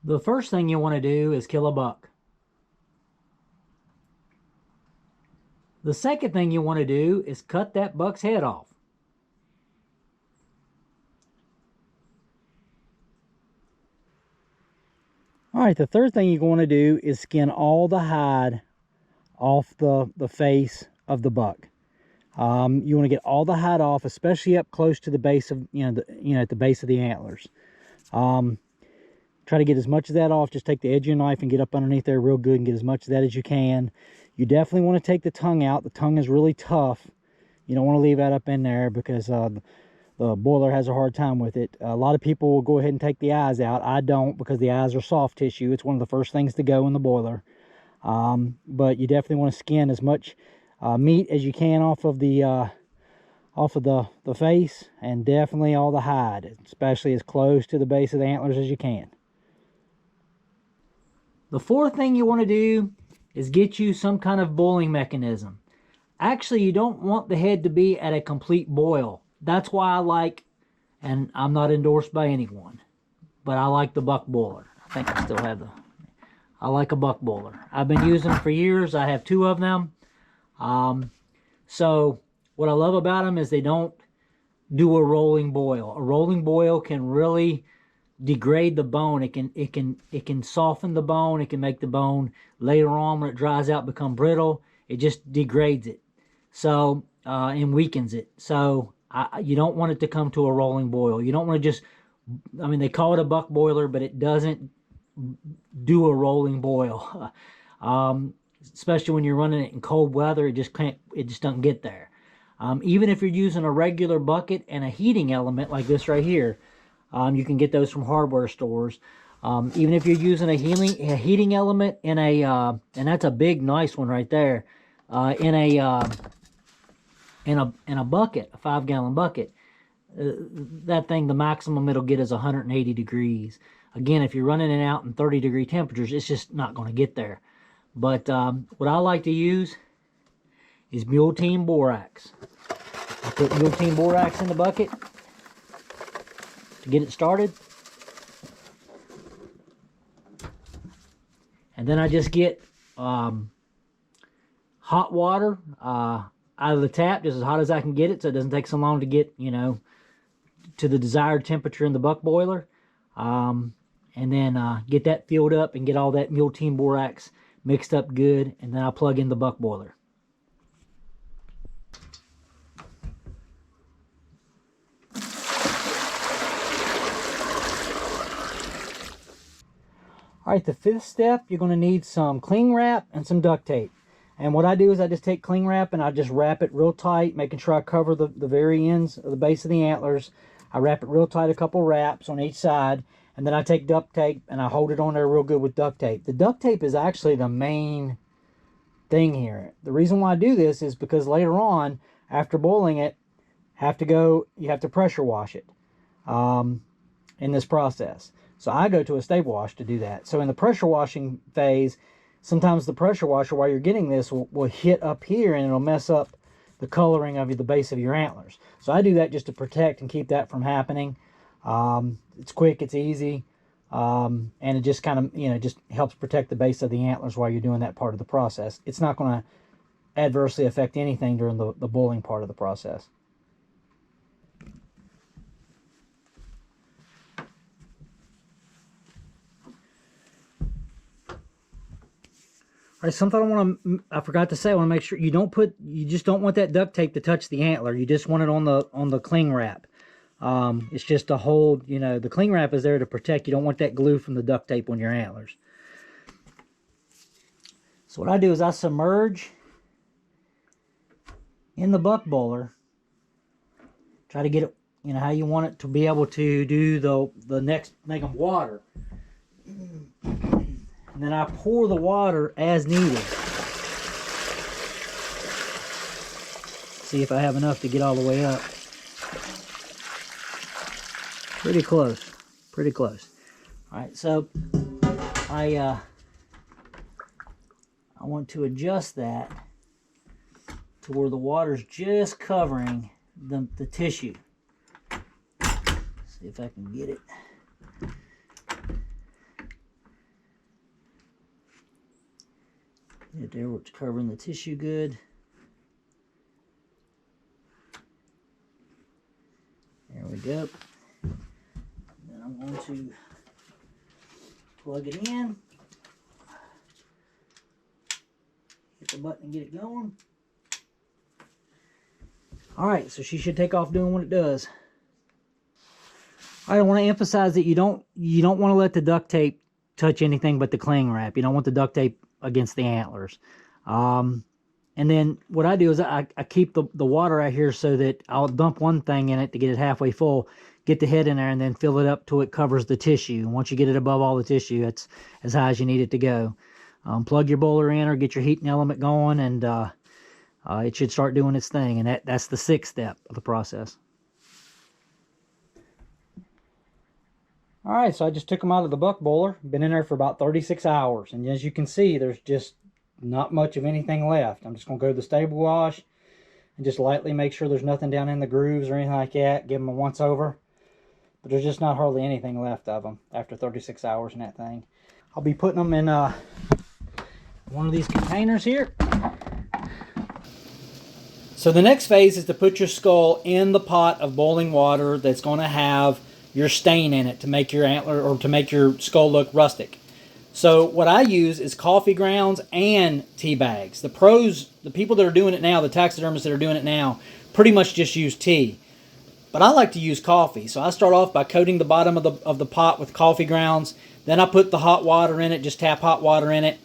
The first thing you want to do is kill a buck. The second thing you want to do is cut that buck's head off. All right, the third thing you're going to do is skin all the hide off the face of the buck. You want to get all the hide off, especially up close to the base of, at the base of the antlers. Try to get as much of that off. Just take the edge of your knife and get up underneath there real good and get as much of that as you can. You definitely want to take the tongue out. The tongue is really tough. You don't want to leave that up in there because the boiler has a hard time with it. A lot of people will go ahead and take the eyes out. I don't, because the eyes are soft tissue. It's one of the first things to go in the boiler. But you definitely want to skin as much meat as you can off of the face, and definitely all the hide, especially as close to the base of the antlers as you can. The fourth thing you want to do is get you some kind of boiling mechanism. Actually, you don't want the head to be at a complete boil. That's why I like, and I'm not endorsed by anyone, but I like the buck boiler. I think I still have I like a buck boiler. I've been using them for years. I have 2 of them. So what I love about them is they don't do a rolling boil. A rolling boil can really degrade the bone. It can soften the bone. It can make the bone later on, when it dries out, become brittle. It just degrades it, so and weakens it. So you don't want it to come to a rolling boil. You don't want to just, I mean, they call it a buck boiler, but it doesn't do a rolling boil. Especially when you're running it in cold weather, it just doesn't get there. Even if you're using a regular bucket and a heating element like this right here, you can get those from hardware stores. Even if you're using a heating element in a, and that's a big, nice one right there, in a bucket, a 5-gallon bucket, that thing, the maximum it'll get is 180 degrees. Again, if you're running it out in 30-degree temperatures, it's just not going to get there. But what I like to use is Mule Team Borax. I put Mule Team Borax in the bucket to get it started. And then I just get hot water out of the tap, just as hot as I can get it, so it doesn't take so long to get, to the desired temperature in the buck boiler. And then get that filled up and get all that Mule Team Borax mixed up good, and then I'll plug in the buck boiler. All right, the 5th step, you're going to need some cling wrap and some duct tape. And what I do is I just take cling wrap and I just wrap it real tight, making sure I cover the very ends of the base of the antlers. I wrap it real tight, a couple wraps on each side, and then I take duct tape and I hold it on there real good with duct tape. The duct tape is actually the main thing here. The reason why I do this is because later on, after boiling it, you have to pressure wash it in this process. So I go to a stable wash to do that. So in the pressure washing phase, sometimes the pressure washer, while you're getting this, will hit up here and it'll mess up the coloring of the base of your antlers. So I do that just to protect and keep that from happening. It's quick, it's easy, and it just kind of, just helps protect the base of the antlers while you're doing that part of the process. It's not going to adversely affect anything during the boiling part of the process. All right, something I forgot to say, I want to make sure you just don't want that duct tape to touch the antler. You just want it on the cling wrap. It's just to hold, the cling wrap is there to protect. You don't want that glue from the duct tape on your antlers. So what I do is I submerge in the buck boiler. Try to get it, how you want it to be able to do the next, make them water. And then I pour the water as needed. See if I have enough to get all the way up. Pretty close. Pretty close. Alright, so I want to adjust that to where the water's just covering the tissue. See if I can get it. Get there where it's covering the tissue good. There we go. Then I'm going to plug it in. Hit the button and get it going. Alright, so she should take off doing what it does. I want to emphasize that you don't want to let the duct tape touch anything but the cling wrap. You don't want the duct tape against the antlers. And then what I do is I keep the water out here so that I'll dump one thing in it to get it halfway full, get the head in there, and then fill it up till it covers the tissue. And once you get it above all the tissue, that's as high as you need it to go. Plug your boiler in or get your heating element going, and it should start doing its thing. And that's the 6th step of the process. All right, so I just took them out of the buck boiler. Been in there for about 36 hours. And as you can see, there's just not much of anything left. I'm just going to go to the stable wash and just lightly make sure there's nothing down in the grooves or anything like that. Give them a once over. But there's just not hardly anything left of them after 36 hours in that thing. I'll be putting them in one of these containers here. So the next phase is to put your skull in the pot of boiling water that's going to have your stain in it to make your antler or to make your skull look rustic. So what I use is coffee grounds and tea bags. The pros, the people that are doing it now, the taxidermists that are doing it now, pretty much just use tea. But I like to use coffee. So I start off by coating the bottom of the pot with coffee grounds. Then I put the hot water in it, just tap hot water in it.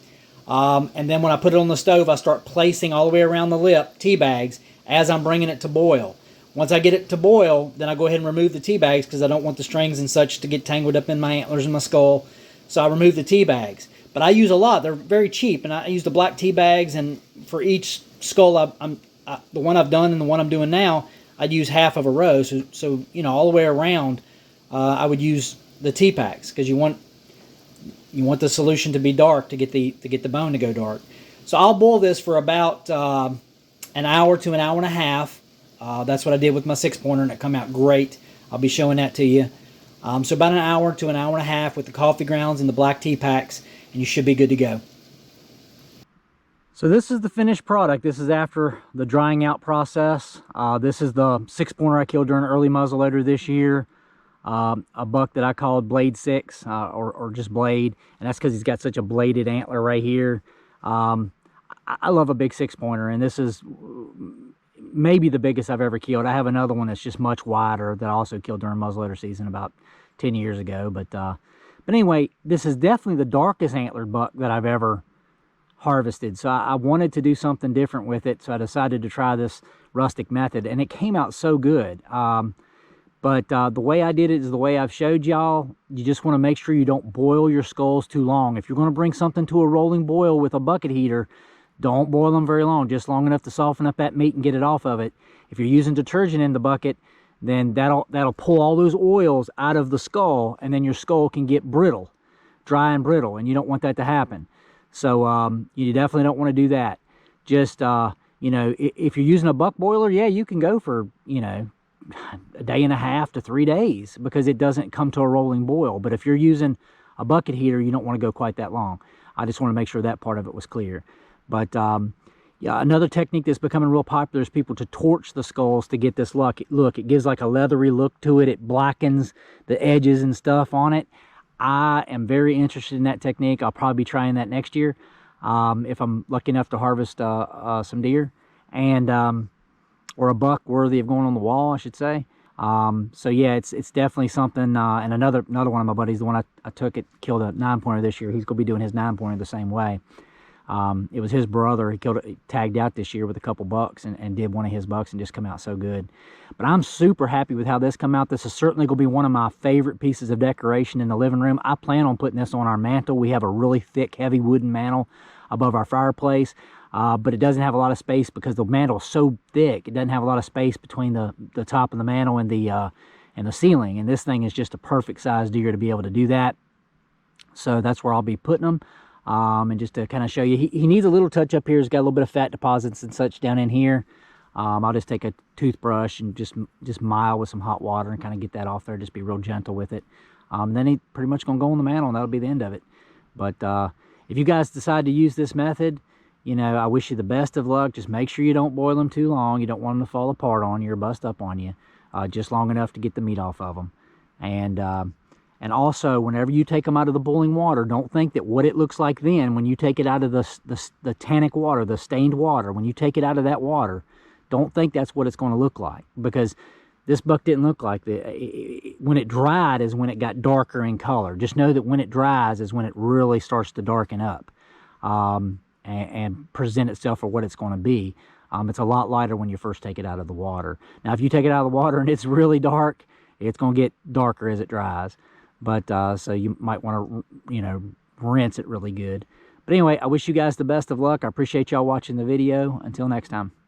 And then when I put it on the stove, I start placing all the way around the lip tea bags as I'm bringing it to boil. Once I get it to boil, then I go ahead and remove the tea bags because I don't want the strings and such to get tangled up in my antlers and my skull. So I remove the tea bags. But I use a lot. They're very cheap, and I use the black tea bags. And for each skull, the one I've done and the one I'm doing now, I'd use half of a row. So you know, all the way around, I would use the tea packs because you want the solution to be dark to get the bone to go dark. So I'll boil this for about an hour to an hour and a half. That's what I did with my 6-pointer, and it come out great. I'll be showing that to you. So about an hour to an hour and a half with the coffee grounds and the black tea packs, and you should be good to go. So this is the finished product. This is after the drying out process. This is the 6-pointer I killed during early muzzleloader this year. A buck that I called Blade 6, or just Blade, and that's because he's got such a bladed antler right here. I love a big 6-pointer, and this is maybe the biggest I've ever killed. I have another one that's just much wider that I also killed during muzzleloader season about 10 years ago. But anyway, this is definitely the darkest antlered buck that I've ever harvested. So I wanted to do something different with it, so I decided to try this rustic method, and it came out so good. But the way I did it is the way I've showed y'all. You just want to make sure you don't boil your skulls too long. If you're going to bring something to a rolling boil with a bucket heater, don't boil them very long, just long enough to soften up that meat and get it off of it. If you're using detergent in the bucket, then that'll pull all those oils out of the skull, and then your skull can get brittle, dry and brittle, and you don't want that to happen. So you definitely don't want to do that. Just, you know, if you're using a buck boiler, yeah, you can go for, you know, a day and a half to 3 days because it doesn't come to a rolling boil. But if you're using a bucket heater, you don't want to go quite that long. I just want to make sure that part of it was clear. But yeah, another technique that's becoming real popular is people to torch the skulls to get this look. It gives like a leathery look to it. It blackens the edges and stuff on it. I am very interested in that technique. I'll probably be trying that next year if I'm lucky enough to harvest some deer, and or a buck worthy of going on the wall, I should say. So yeah, it's definitely something. And another one of my buddies, the one I took it, killed a 9-pointer this year. He's gonna be doing his 9-pointer the same way. It was his brother. He tagged out this year with a couple bucks and did one of his bucks and just come out so good. But I'm super happy with how this come out. This is certainly going to be one of my favorite pieces of decoration in the living room. I plan on putting this on our mantle. We have a really thick, heavy wooden mantle above our fireplace, but it doesn't have a lot of space because the mantle is so thick. It doesn't have a lot of space between the top of the mantle and the ceiling. And this thing is just a perfect size deer to be able to do that. So that's where I'll be putting them. And just to kind of show you, he needs a little touch up here. He's got a little bit of fat deposits and such down in here. I'll just take a toothbrush and just mile with some hot water and kind of get that off there. Just be real gentle with it. Then he's pretty much going to go on the mantle, and that'll be the end of it. But if you guys decide to use this method, you know, I wish you the best of luck. Just make sure you don't boil them too long. You don't want them to fall apart on you or bust up on you. Just long enough to get the meat off of them. And also, whenever you take them out of the boiling water, don't think that what it looks like then, when you take it out of the tannic water, the stained water, when you take it out of that water, don't think that's what it's going to look like. Because this buck didn't look like that. When it dried is when it got darker in color. Just know that when it dries is when it really starts to darken up and present itself for what it's going to be. It's a lot lighter when you first take it out of the water. Now, if you take it out of the water and it's really dark, it's going to get darker as it dries. But so you might want to, you know, rinse it really good. But anyway, I wish you guys the best of luck. I appreciate y'all watching the video. Until next time.